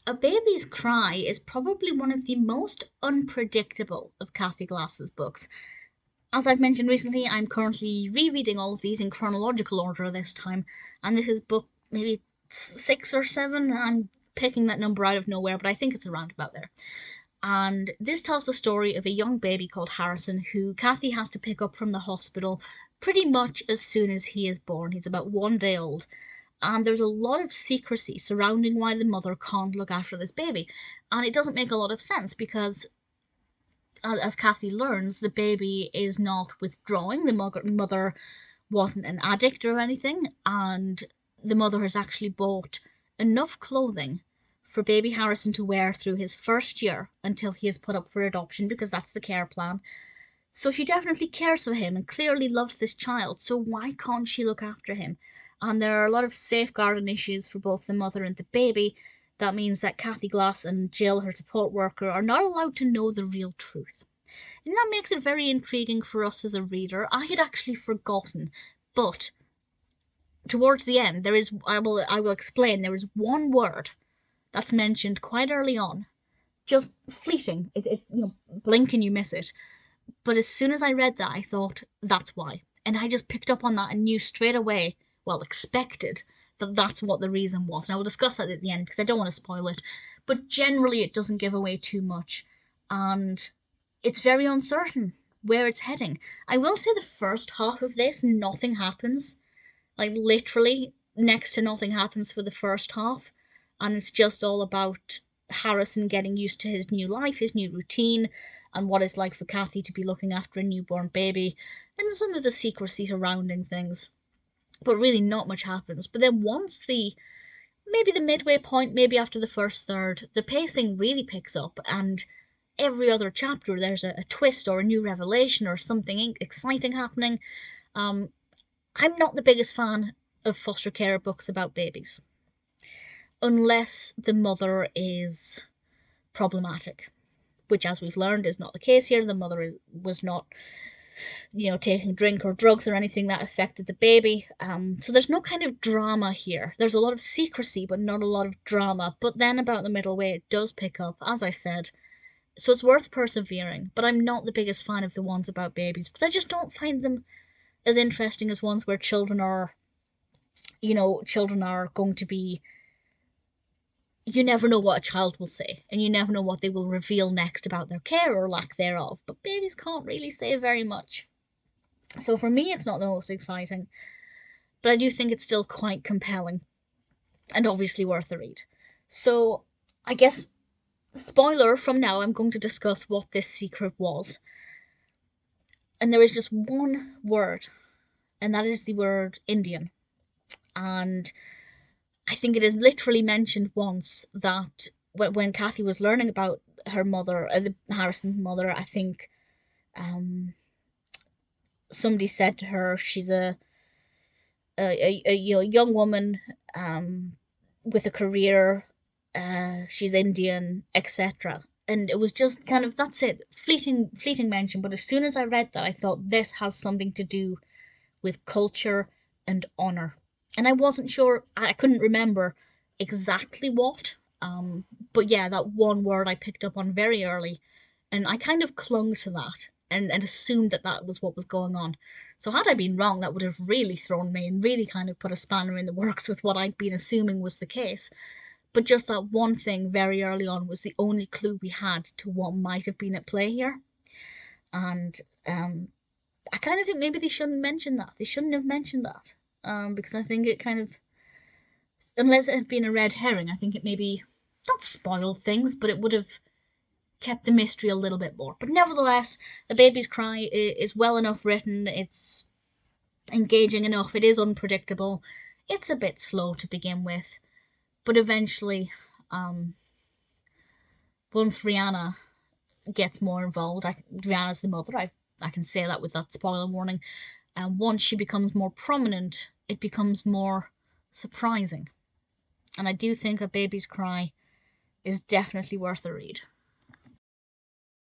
A Baby's Cry is probably one of the most unpredictable of Cathy Glass's books. As I've mentioned recently, I'm currently rereading all of these in chronological order this time, and this is book maybe 6 or 7. I'm picking that number out of nowhere, but I think it's around about there. And this tells the story of a young baby called Harrison who Cathy has to pick up from the hospital pretty much as soon as he is born. He's about 1 day old. And there's a lot of secrecy surrounding why the mother can't look after this baby. And it doesn't make a lot of sense because, as Cathy learns, the baby is not withdrawing. The mother wasn't an addict or anything. And the mother has actually bought enough clothing for baby Harrison to wear through his first year until he is put up for adoption, because that's the care plan. So she definitely cares for him and clearly loves this child, so why can't she look after him? And there are a lot of safeguarding issues for both the mother and the baby. That means that Cathy Glass and Jill, her support worker, are not allowed to know the real truth. And that makes it very intriguing for us as a reader. I had actually forgotten, but towards the end, there is, I will explain, there is one word that's mentioned quite early on, just fleeting. Blink and you miss it. But as soon as I read that, I thought, that's why. And I just picked up on that and knew straight away, well, expected, that that's what the reason was. And I will discuss that at the end because I don't want to spoil it. But generally, it doesn't give away too much. And it's very uncertain where it's heading. I will say the first half of this, nothing happens. Like, literally, next to nothing happens for the first half. And it's just all about Harrison getting used to his new life, his new routine, and what it's like for Cathy to be looking after a newborn baby, and some of the secrecy surrounding things. But really not much happens. But then once maybe the midway point, maybe after the first third, the pacing really picks up, and every other chapter there's a twist or a new revelation or something exciting happening. I'm not the biggest fan of foster care books about babies, unless the mother is problematic, which, as we've learned, is not the case here. The mother was not, taking drink or drugs or anything that affected the baby. So there's no kind of drama here. There's a lot of secrecy, but not a lot of drama. But then about the middle way, it does pick up, as I said. So it's worth persevering. But I'm not the biggest fan of the ones about babies, because I just don't find them as interesting as ones where children are going to be, you never know what a child will say, and you never know what they will reveal next about their care or lack thereof. But babies can't really say very much. So for me, it's not the most exciting, but I do think it's still quite compelling, and obviously worth a read. So I guess, spoiler from now, I'm going to discuss what this secret was. And there is just one word, and that is the word Indian. And I think it is literally mentioned once that when Cathy was learning about her mother, Harrison's mother, I think somebody said to her she's a young woman with a career, she's Indian, etc. And it was just kind of, that's it, fleeting mention. But as soon as I read that, I thought this has something to do with culture and honor. And I wasn't sure, I couldn't remember exactly what, but yeah, that one word I picked up on very early, and I kind of clung to that and assumed that that was what was going on. So had I been wrong, that would have really thrown me and really kind of put a spanner in the works with what I'd been assuming was the case. But just that one thing very early on was the only clue we had to what might have been at play here. And I kind of think maybe they shouldn't mention that. They shouldn't have mentioned that. Because I think it kind of, unless it had been a red herring, I think it maybe, not spoiled things, but it would have kept the mystery a little bit more. But nevertheless, A Baby's Cry is well enough written, it's engaging enough, it is unpredictable, it's a bit slow to begin with, but eventually, once Rihanna gets more involved, Rihanna's the mother, I can say that with that spoiler warning, and once she becomes more prominent, it becomes more surprising. And I do think A Baby's Cry is definitely worth a read.